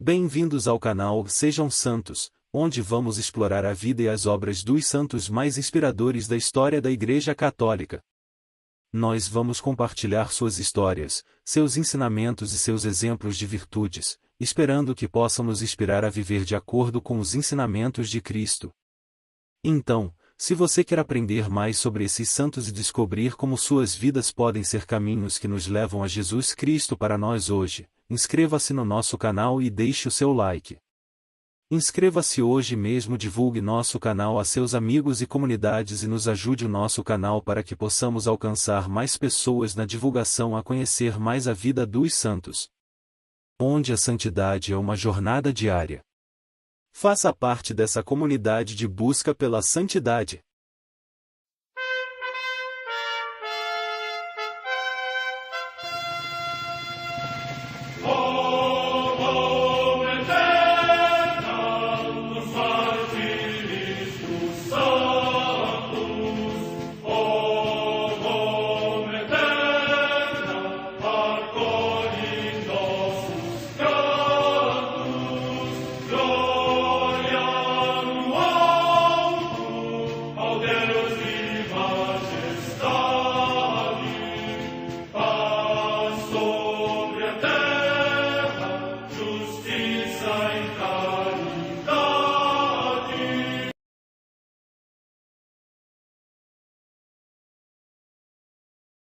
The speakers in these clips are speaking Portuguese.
Bem-vindos ao canal Sejam Santos, onde vamos explorar a vida e as obras dos santos mais inspiradores da história da Igreja Católica. Nós vamos compartilhar suas histórias, seus ensinamentos e seus exemplos de virtudes, esperando que possam nos inspirar a viver de acordo com os ensinamentos de Cristo. Então, se você quer aprender mais sobre esses santos e descobrir como suas vidas podem ser caminhos que nos levam a Jesus Cristo para nós hoje, inscreva-se no nosso canal e deixe o seu like. Inscreva-se hoje mesmo, divulgue nosso canal a seus amigos e comunidades e nos ajude o nosso canal para que possamos alcançar mais pessoas na divulgação a conhecer mais a vida dos santos, onde a santidade é uma jornada diária. Faça parte dessa comunidade de busca pela santidade.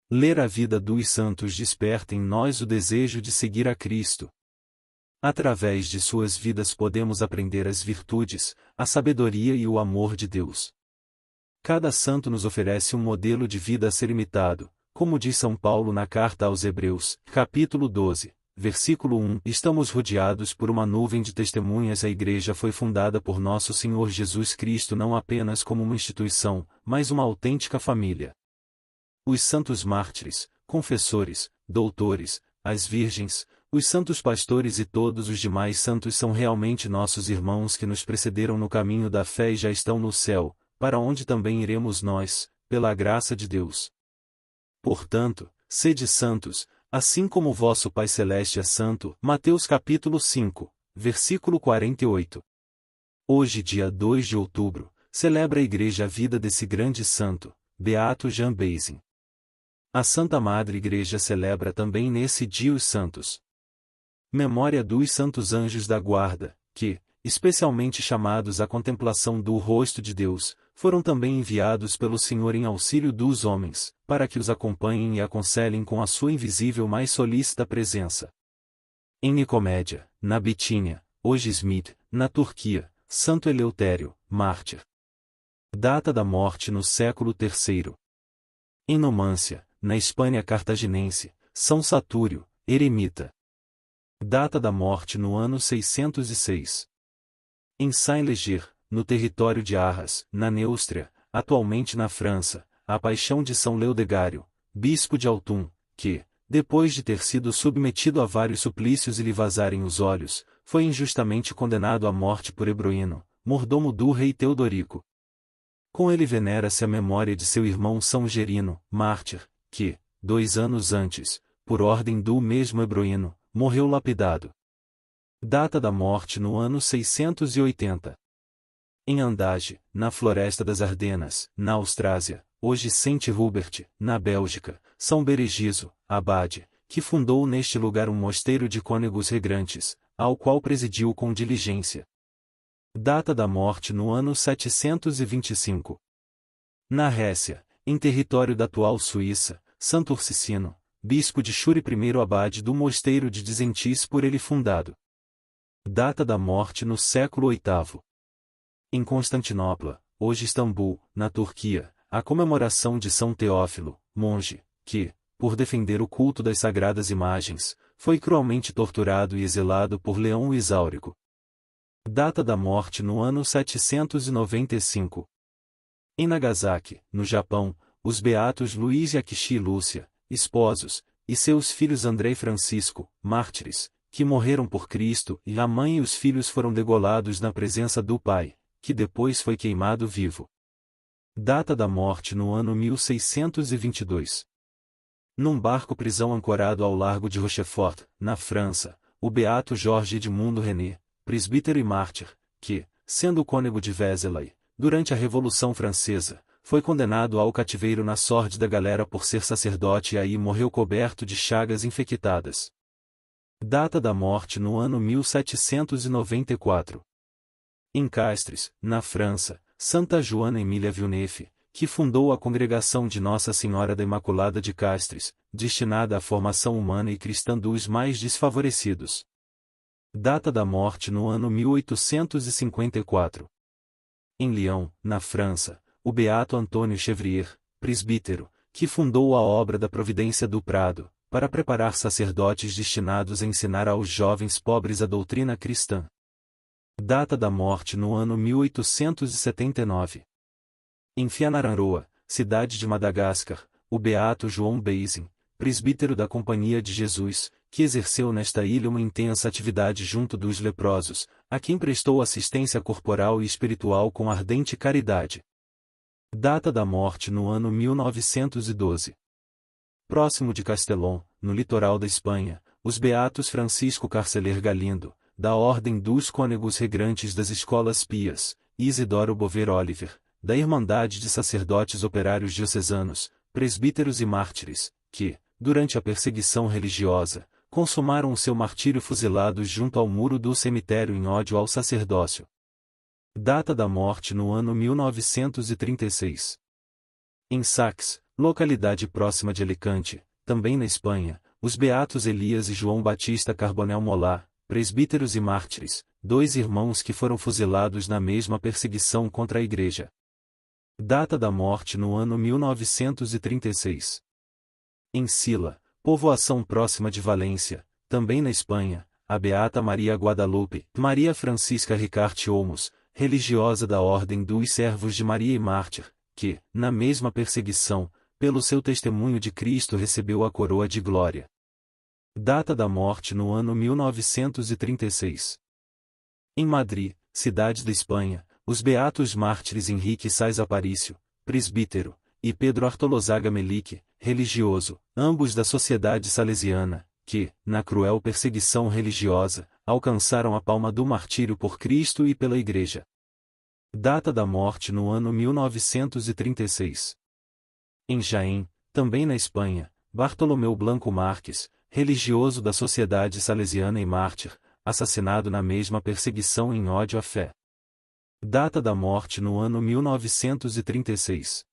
Ler a vida dos santos desperta em nós o desejo de seguir a Cristo. Através de suas vidas podemos aprender as virtudes, a sabedoria e o amor de Deus. Cada santo nos oferece um modelo de vida a ser imitado, como diz São Paulo na carta aos Hebreus, capítulo 12, versículo 1. Estamos rodeados por uma nuvem de testemunhas. A Igreja foi fundada por nosso Senhor Jesus Cristo não apenas como uma instituição, mas uma autêntica família. Os santos mártires, confessores, doutores, as virgens, os santos pastores e todos os demais santos são realmente nossos irmãos que nos precederam no caminho da fé e já estão no céu, para onde também iremos nós, pela graça de Deus. Portanto, sede santos, assim como o vosso Pai Celeste é santo. Mateus capítulo 5, versículo 48. Hoje, dia 2 de outubro, celebra a Igreja a vida desse grande santo, Beato Jean Basing. A Santa Madre Igreja celebra também nesse dia os santos. Memória dos santos anjos da guarda, que, especialmente chamados à contemplação do rosto de Deus, foram também enviados pelo Senhor em auxílio dos homens, para que os acompanhem e aconselhem com a sua invisível mais solícita presença. Em Nicomédia, na Bitínia, hoje Smith, na Turquia, Santo Eleutério, mártir. Data da morte no século III. Em Numância, na Espanha cartaginense, São Satúrio, eremita. Data da morte no ano 606. Em Saint-Léger, no território de Arras, na Neustria, atualmente na França, a paixão de São Leodegário, bispo de Autun, que, depois de ter sido submetido a vários suplícios e lhe vazarem os olhos, foi injustamente condenado à morte por Ebroíno, mordomo do rei Teodorico. Com ele venera-se a memória de seu irmão São Gerino, mártir, que, 2 anos antes, por ordem do mesmo Ebroíno, morreu lapidado. Data da morte no ano 680. Em Andage, na Floresta das Ardenas, na Austrásia, hoje Saint Hubert, na Bélgica, São Beregizo, abade, que fundou neste lugar um mosteiro de cônegos regrantes, ao qual presidiu com diligência. Data da morte no ano 725. Na Récia, em território da atual Suíça, Santo Ursicino, bispo de Churi, primeiro abade do mosteiro de Dizentis por ele fundado. Data da morte no século VIII. Em Constantinopla, hoje Istambul, na Turquia, a comemoração de São Teófilo, monge, que, por defender o culto das sagradas imagens, foi cruelmente torturado e exilado por Leão o Exáurico. Data da morte no ano 795. Em Nagasaki, no Japão, os beatos Luiz e Akishi e Lúcia, esposos, e seus filhos André e Francisco, mártires, que morreram por Cristo, e a mãe e os filhos foram degolados na presença do pai, que depois foi queimado vivo. Data da morte no ano 1622. Num barco-prisão ancorado ao largo de Rochefort, na França, o beato Jorge Edmundo René, presbítero e mártir, que, sendo cônego de Vézelay, durante a Revolução Francesa, foi condenado ao cativeiro na sórdida galera por ser sacerdote e aí morreu coberto de chagas infectadas. Data da morte no ano 1794. Em Castres, na França, Santa Joana Emília Villeneuve, que fundou a Congregação de Nossa Senhora da Imaculada de Castres, destinada à formação humana e cristã dos mais desfavorecidos. Data da morte no ano 1854. Em Lyon, na França, o beato Antônio Chevrier, presbítero, que fundou a obra da Providência do Prado, para preparar sacerdotes destinados a ensinar aos jovens pobres a doutrina cristã. Data da morte no ano 1879. Em Fianarantsoa, cidade de Madagascar, o beato João Beising, presbítero da Companhia de Jesus, que exerceu nesta ilha uma intensa atividade junto dos leprosos, a quem prestou assistência corporal e espiritual com ardente caridade. Data da morte no ano 1912. Próximo de Castellón, no litoral da Espanha, os beatos Francisco Carceler Galindo, da Ordem dos Cônegos Regrantes das Escolas Pias, e Isidoro Bover Oliver, da Irmandade de Sacerdotes Operários Diocesanos, presbíteros e mártires, que, durante a perseguição religiosa, consumaram o seu martírio fuzilados junto ao muro do cemitério em ódio ao sacerdócio. Data da morte no ano 1936. Em Sax, localidade próxima de Alicante, também na Espanha, os beatos Elias e João Batista Carbonel Molá, presbíteros e mártires, dois irmãos que foram fuzilados na mesma perseguição contra a Igreja. Data da morte no ano 1936. Em Sila, povoação próxima de Valência, também na Espanha, a beata Maria Guadalupe, Maria Francisca Ricarte Olmos, religiosa da Ordem dos Servos de Maria e mártir, que, na mesma perseguição, pelo seu testemunho de Cristo recebeu a coroa de glória. Data da morte no ano 1936. Em Madrid, cidade da Espanha, os beatos mártires Henrique Sais Aparício, presbítero, e Pedro Artolozaga Melique, religioso, ambos da Sociedade Salesiana, que, na cruel perseguição religiosa, alcançaram a palma do martírio por Cristo e pela Igreja. Data da morte no ano 1936. Em Jaén, também na Espanha, Bartolomeu Blanco Marques, religioso da Sociedade Salesiana e mártir, assassinado na mesma perseguição em ódio à fé. Data da morte no ano 1936.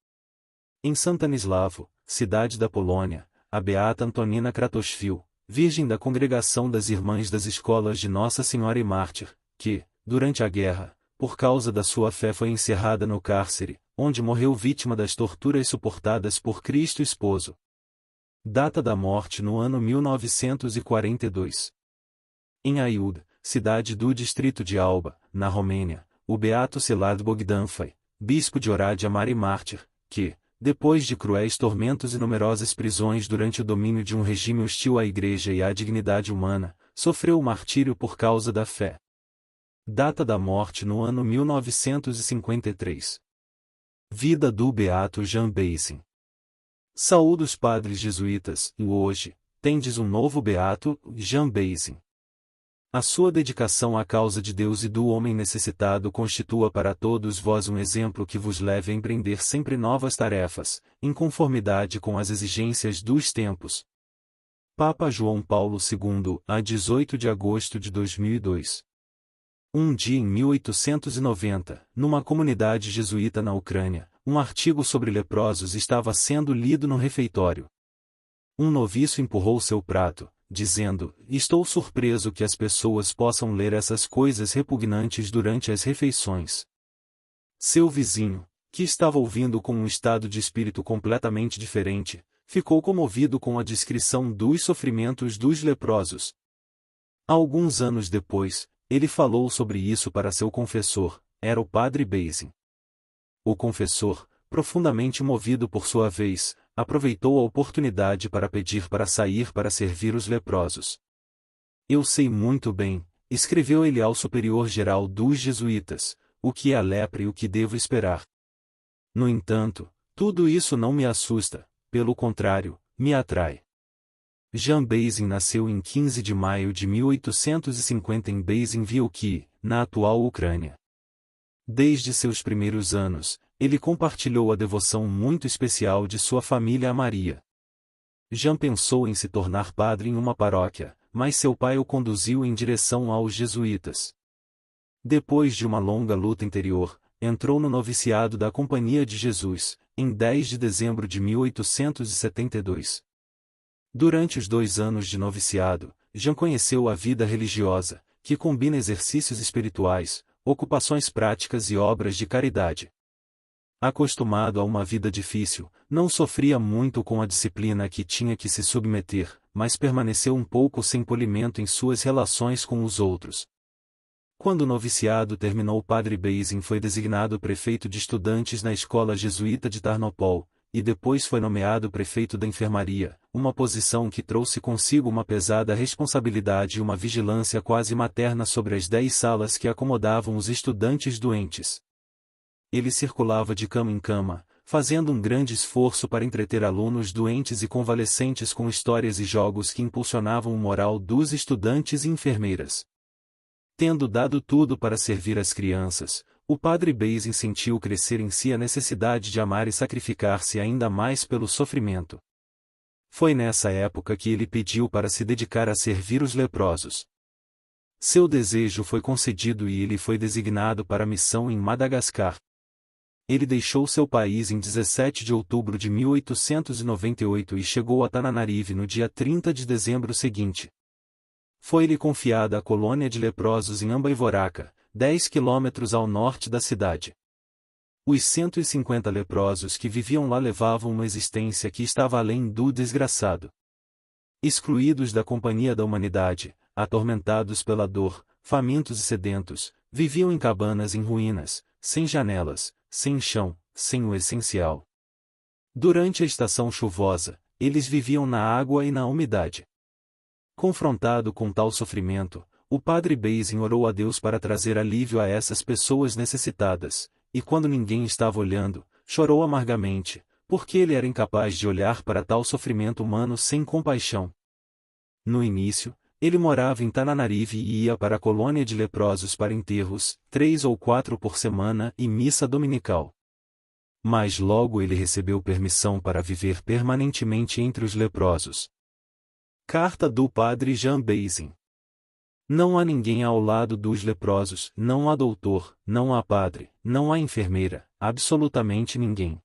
Em Santanislavo, cidade da Polônia, a beata Antonina Kratochwil, virgem da Congregação das Irmãs das Escolas de Nossa Senhora e mártir, que, durante a guerra, por causa da sua fé foi encerrada no cárcere, onde morreu vítima das torturas suportadas por Cristo Esposo. Data da morte no ano 1942. Em Aiud, cidade do distrito de Alba, na Romênia, o beato Szilárd Bogdanfai, bispo de Oradea Mar e mártir, que, depois de cruéis tormentos e numerosas prisões durante o domínio de um regime hostil à Igreja e à dignidade humana, sofreu o martírio por causa da fé. Data da morte no ano 1953. Vida do beato Jean Beising. Saúde os padres jesuítas, e hoje, tendes um novo beato, Jean Beising. A sua dedicação à causa de Deus e do homem necessitado constitua para todos vós um exemplo que vos leve a empreender sempre novas tarefas, em conformidade com as exigências dos tempos. Papa João Paulo II, a 18 de agosto de 2002. Um dia em 1890, numa comunidade jesuíta na Ucrânia, um artigo sobre leprosos estava sendo lido no refeitório. Um noviço empurrou seu prato, dizendo: "Estou surpreso que as pessoas possam ler essas coisas repugnantes durante as refeições." Seu vizinho, que estava ouvindo com um estado de espírito completamente diferente, ficou comovido com a descrição dos sofrimentos dos leprosos. Alguns anos depois, ele falou sobre isso para seu confessor, era o padre Beising. O confessor, profundamente movido por sua vez, aproveitou a oportunidade para pedir para sair para servir os leprosos. "Eu sei muito bem", escreveu ele ao superior-geral dos jesuítas, "o que é a lepra e o que devo esperar. No entanto, tudo isso não me assusta, pelo contrário, me atrai. Jean Bazin nasceu em 15 de maio de 1850 em Bazin-Violki, na atual Ucrânia. Desde seus primeiros anos, ele compartilhou a devoção muito especial de sua família a Maria. Jean pensou em se tornar padre em uma paróquia, mas seu pai o conduziu em direção aos jesuítas. Depois de uma longa luta interior, entrou no noviciado da Companhia de Jesus, em 10 de dezembro de 1872. Durante os 2 anos de noviciado, Jean conheceu a vida religiosa, que combina exercícios espirituais, ocupações práticas e obras de caridade. Acostumado a uma vida difícil, não sofria muito com a disciplina a que tinha que se submeter, mas permaneceu um pouco sem polimento em suas relações com os outros. Quando o noviciado terminou, o padre Bazin foi designado prefeito de estudantes na escola jesuíta de Tarnopol, e depois foi nomeado prefeito da enfermaria, uma posição que trouxe consigo uma pesada responsabilidade e uma vigilância quase materna sobre as 10 salas que acomodavam os estudantes doentes. Ele circulava de cama em cama, fazendo um grande esforço para entreter alunos doentes e convalescentes com histórias e jogos que impulsionavam o moral dos estudantes e enfermeiras. Tendo dado tudo para servir as crianças, o padre Bazin sentiu crescer em si a necessidade de amar e sacrificar-se ainda mais pelo sofrimento. Foi nessa época que ele pediu para se dedicar a servir os leprosos. Seu desejo foi concedido e ele foi designado para a missão em Madagascar. Ele deixou seu país em 17 de outubro de 1898 e chegou a Tananarive no dia 30 de dezembro seguinte. Foi-lhe confiada a colônia de leprosos em Ambaivoraca, 10 quilômetros ao norte da cidade. Os 150 leprosos que viviam lá levavam uma existência que estava além do desgraçado. Excluídos da companhia da humanidade, atormentados pela dor, famintos e sedentos, viviam em cabanas em ruínas, sem janelas, sem chão, sem o essencial. Durante a estação chuvosa, eles viviam na água e na umidade. Confrontado com tal sofrimento, o padre Bazin orou a Deus para trazer alívio a essas pessoas necessitadas, e quando ninguém estava olhando, chorou amargamente, porque ele era incapaz de olhar para tal sofrimento humano sem compaixão. No início, ele morava em Tananarive e ia para a colônia de leprosos para enterros, 3 ou 4 por semana e missa dominical. Mas logo ele recebeu permissão para viver permanentemente entre os leprosos. Carta do padre Jean Bazin. Não há ninguém ao lado dos leprosos, não há doutor, não há padre, não há enfermeira, absolutamente ninguém.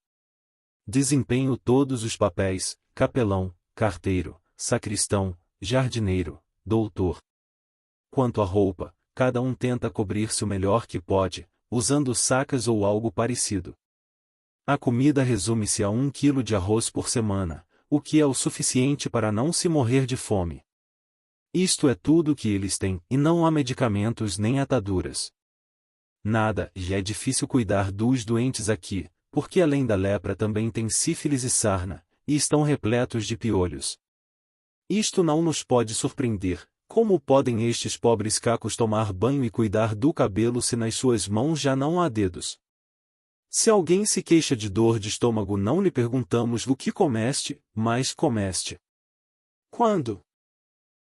Desempenho todos os papéis: capelão, carteiro, sacristão, jardineiro, doutor. Quanto à roupa, cada um tenta cobrir-se o melhor que pode, usando sacas ou algo parecido. A comida resume-se a 1 quilo de arroz por semana, o que é o suficiente para não se morrer de fome. Isto é tudo que eles têm, e não há medicamentos nem ataduras. Nada, e é difícil cuidar dos doentes aqui, porque além da lepra também tem sífilis e sarna, e estão repletos de piolhos. Isto não nos pode surpreender. Como podem estes pobres cacos tomar banho e cuidar do cabelo se nas suas mãos já não há dedos? Se alguém se queixa de dor de estômago, não lhe perguntamos o que comeste, mas comeste. Quando?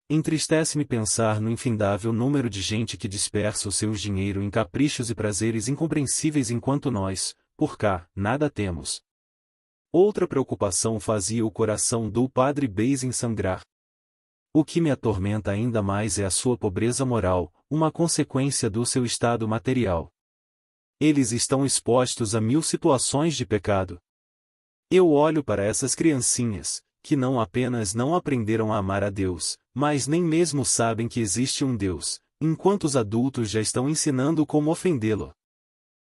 Entristece-me pensar no infindável número de gente que dispersa o seu dinheiro em caprichos e prazeres incompreensíveis enquanto nós, por cá, nada temos. Outra preocupação fazia o coração do padre Bazin sangrar. O que me atormenta ainda mais é a sua pobreza moral, uma consequência do seu estado material. Eles estão expostos a 1000 situações de pecado. Eu olho para essas criancinhas, que não apenas não aprenderam a amar a Deus, mas nem mesmo sabem que existe um Deus, enquanto os adultos já estão ensinando como ofendê-lo.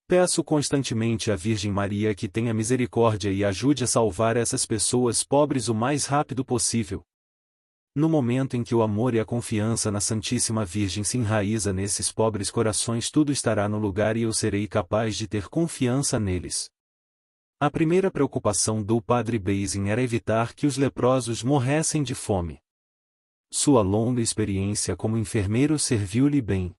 Peço constantemente à Virgem Maria que tenha misericórdia e ajude a salvar essas pessoas pobres o mais rápido possível. No momento em que o amor e a confiança na Santíssima Virgem se enraiza nesses pobres corações, tudo estará no lugar e eu serei capaz de ter confiança neles. A primeira preocupação do padre Bazin era evitar que os leprosos morressem de fome. Sua longa experiência como enfermeiro serviu-lhe bem.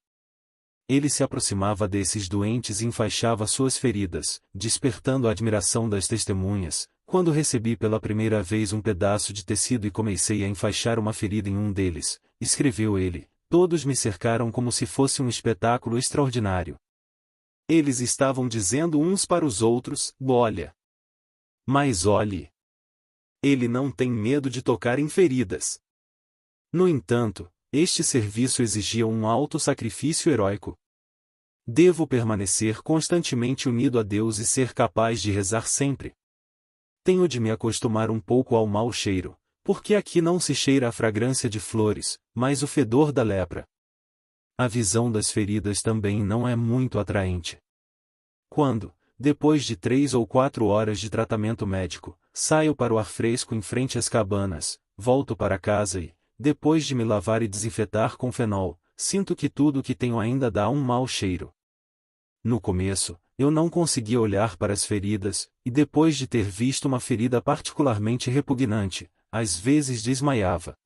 Ele se aproximava desses doentes e enfaixava suas feridas, despertando a admiração das testemunhas, Quando recebi pela primeira vez um pedaço de tecido e comecei a enfaixar uma ferida em um deles, escreveu ele, todos me cercaram como se fosse um espetáculo extraordinário. Eles estavam dizendo uns para os outros, olha. Mas olhe. Ele não tem medo de tocar em feridas. No entanto, este serviço exigia um alto sacrifício heróico. Devo permanecer constantemente unido a Deus e ser capaz de rezar sempre. Tenho de me acostumar um pouco ao mau cheiro, porque aqui não se cheira a fragrância de flores, mas o fedor da lepra. A visão das feridas também não é muito atraente. Quando, depois de 3 ou 4 horas de tratamento médico, saio para o ar fresco em frente às cabanas, volto para casa e, depois de me lavar e desinfetar com fenol, sinto que tudo o que tenho ainda dá um mau cheiro. No começo, eu não conseguia olhar para as feridas, e depois de ter visto uma ferida particularmente repugnante, às vezes desmaiava.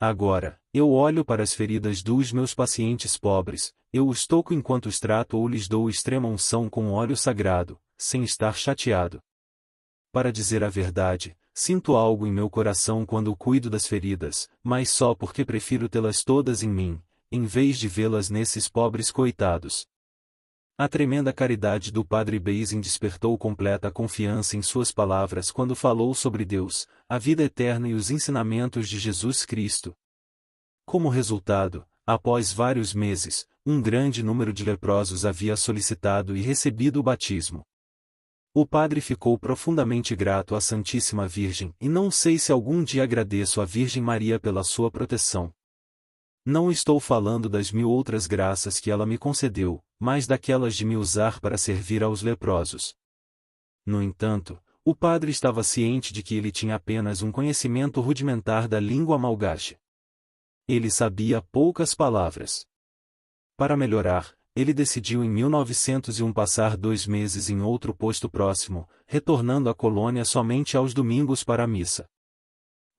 Agora, eu olho para as feridas dos meus pacientes pobres, eu os toco enquanto os trato ou lhes dou extrema unção com óleo sagrado, sem estar chateado. Para dizer a verdade, sinto algo em meu coração quando cuido das feridas, mas só porque prefiro tê-las todas em mim, em vez de vê-las nesses pobres coitados. A tremenda caridade do Padre Basing despertou completa confiança em suas palavras quando falou sobre Deus, a vida eterna e os ensinamentos de Jesus Cristo. Como resultado, após vários meses, um grande número de leprosos havia solicitado e recebido o batismo. O padre ficou profundamente grato à Santíssima Virgem e não sei se algum dia agradeço à Virgem Maria pela sua proteção. Não estou falando das 1000 outras graças que ela me concedeu, mas daquelas de me usar para servir aos leprosos. No entanto, o padre estava ciente de que ele tinha apenas um conhecimento rudimentar da língua malgache. Ele sabia poucas palavras. Para melhorar, ele decidiu em 1901 passar 2 meses em outro posto próximo, retornando à colônia somente aos domingos para a missa.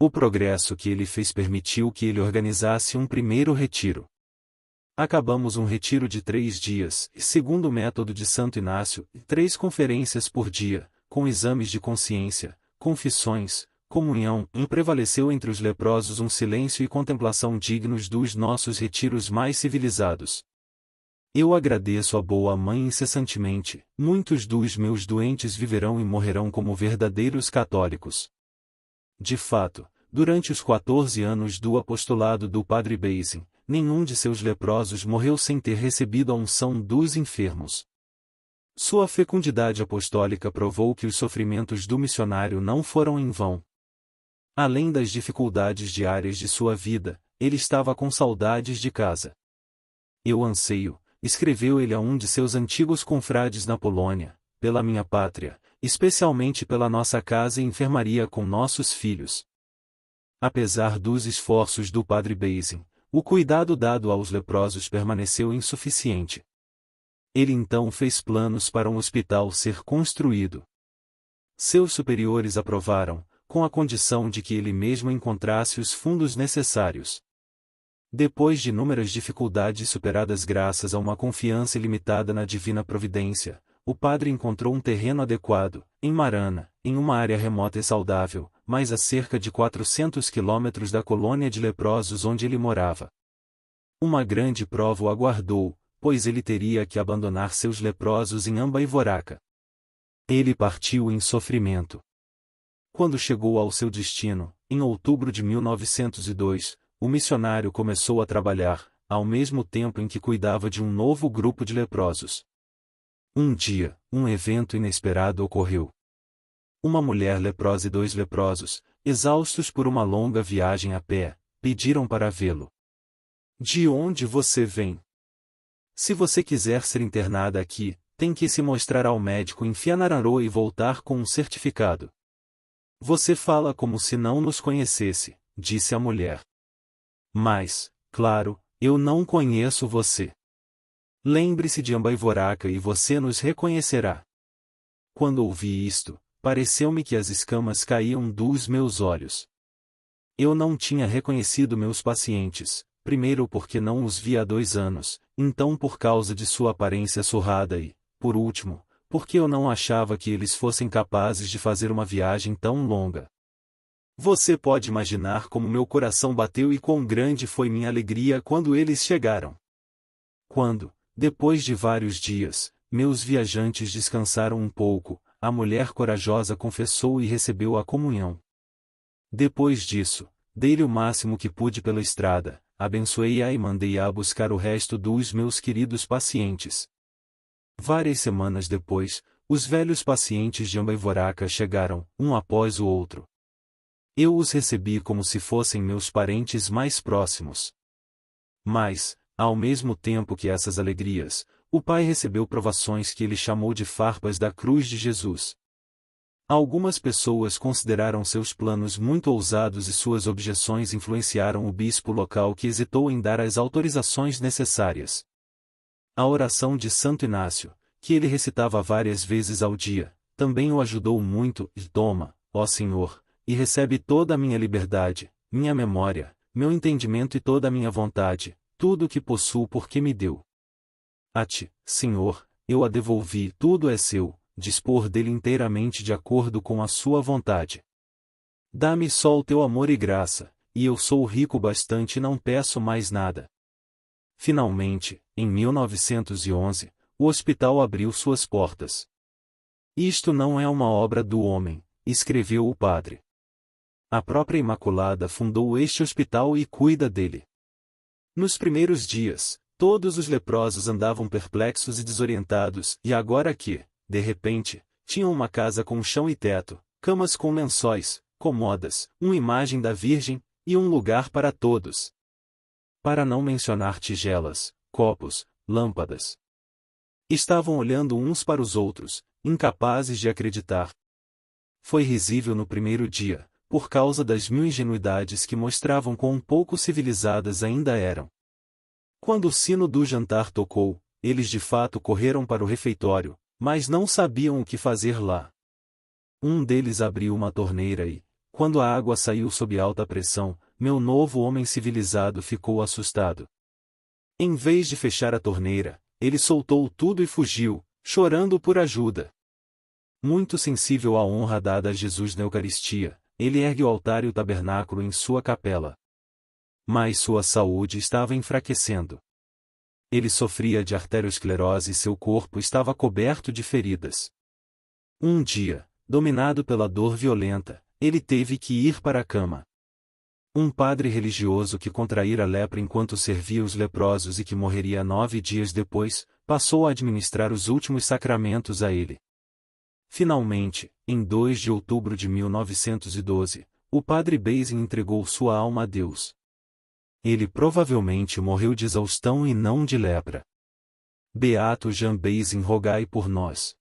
O progresso que ele fez permitiu que ele organizasse um primeiro retiro. Acabamos um retiro de 3 dias, e segundo o método de Santo Inácio, 3 conferências por dia, com exames de consciência, confissões, comunhão, e prevaleceu entre os leprosos um silêncio e contemplação dignos dos nossos retiros mais civilizados. Eu agradeço à boa mãe incessantemente, muitos dos meus doentes viverão e morrerão como verdadeiros católicos. De fato, durante os 14 anos do apostolado do Padre Basing, nenhum de seus leprosos morreu sem ter recebido a unção dos enfermos. Sua fecundidade apostólica provou que os sofrimentos do missionário não foram em vão. Além das dificuldades diárias de sua vida, ele estava com saudades de casa. Eu anseio, escreveu ele a um de seus antigos confrades na Polônia, pela minha pátria, especialmente pela nossa casa e enfermaria com nossos filhos. Apesar dos esforços do Padre Basing, o cuidado dado aos leprosos permaneceu insuficiente. Ele então fez planos para um hospital ser construído. Seus superiores aprovaram, com a condição de que ele mesmo encontrasse os fundos necessários. Depois de inúmeras dificuldades superadas graças a uma confiança ilimitada na divina providência, o padre encontrou um terreno adequado, em Marana, em uma área remota e saudável, mas a cerca de 400 quilômetros da colônia de leprosos onde ele morava. Uma grande prova o aguardou, pois ele teria que abandonar seus leprosos em Ambaivoraca. Ele partiu em sofrimento. Quando chegou ao seu destino, em outubro de 1902, o missionário começou a trabalhar, ao mesmo tempo em que cuidava de um novo grupo de leprosos. Um dia, um evento inesperado ocorreu. Uma mulher leprosa e 2 leprosos, exaustos por uma longa viagem a pé, pediram para vê-lo. De onde você vem? Se você quiser ser internada aqui, tem que se mostrar ao médico em Fianararô e voltar com um certificado. Você fala como se não nos conhecesse, disse a mulher. Mas, claro, eu não conheço você. Lembre-se de Ambaivoraca e você nos reconhecerá. Quando ouvi isto, pareceu-me que as escamas caíam dos meus olhos. Eu não tinha reconhecido meus pacientes, primeiro porque não os via há 2 anos, então por causa de sua aparência surrada e, por último, porque eu não achava que eles fossem capazes de fazer uma viagem tão longa. Você pode imaginar como meu coração bateu e quão grande foi minha alegria quando eles chegaram. Quando, depois de vários dias, meus viajantes descansaram um pouco, a mulher corajosa confessou e recebeu a comunhão. Depois disso, dei-lhe o máximo que pude pela estrada, abençoei-a e mandei-a buscar o resto dos meus queridos pacientes. Várias semanas depois, os velhos pacientes de Ambaivoraca chegaram, um após o outro. Eu os recebi como se fossem meus parentes mais próximos. Mas, ao mesmo tempo que essas alegrias, o pai recebeu provações que ele chamou de farpas da cruz de Jesus. Algumas pessoas consideraram seus planos muito ousados e suas objeções influenciaram o bispo local que hesitou em dar as autorizações necessárias. A oração de Santo Inácio, que ele recitava várias vezes ao dia, também o ajudou muito, e toma, ó Senhor, e recebe toda a minha liberdade, minha memória, meu entendimento e toda a minha vontade, tudo o que possuo porque me deu. A ti, Senhor, eu a devolvi, tudo é seu, dispor dele inteiramente de acordo com a sua vontade. Dá-me só o teu amor e graça, e eu sou rico bastante e não peço mais nada. Finalmente, em 1911, o hospital abriu suas portas. Isto não é uma obra do homem, escreveu o padre. A própria Imaculada fundou este hospital e cuida dele. Nos primeiros dias, todos os leprosos andavam perplexos e desorientados, e agora que, de repente, tinham uma casa com chão e teto, camas com lençóis, comodas, uma imagem da Virgem, e um lugar para todos. Para não mencionar tigelas, copos, lâmpadas. Estavam olhando uns para os outros, incapazes de acreditar. Foi risível no primeiro dia, por causa das mil ingenuidades que mostravam quão pouco civilizadas ainda eram. Quando o sino do jantar tocou, eles de fato correram para o refeitório, mas não sabiam o que fazer lá. Um deles abriu uma torneira e, quando a água saiu sob alta pressão, meu novo homem civilizado ficou assustado. Em vez de fechar a torneira, ele soltou tudo e fugiu, chorando por ajuda. Muito sensível à honra dada a Jesus na Eucaristia, ele ergue o altar e o tabernáculo em sua capela. Mas sua saúde estava enfraquecendo. Ele sofria de arteriosclerose e seu corpo estava coberto de feridas. Um dia, dominado pela dor violenta, ele teve que ir para a cama. Um padre religioso que contraíra lepra enquanto servia os leprosos e que morreria 9 dias depois, passou a administrar os últimos sacramentos a ele. Finalmente, em 2 de outubro de 1912, o padre Basing entregou sua alma a Deus. Ele provavelmente morreu de exaustão e não de lepra. Beato Jean Basing, rogai por nós.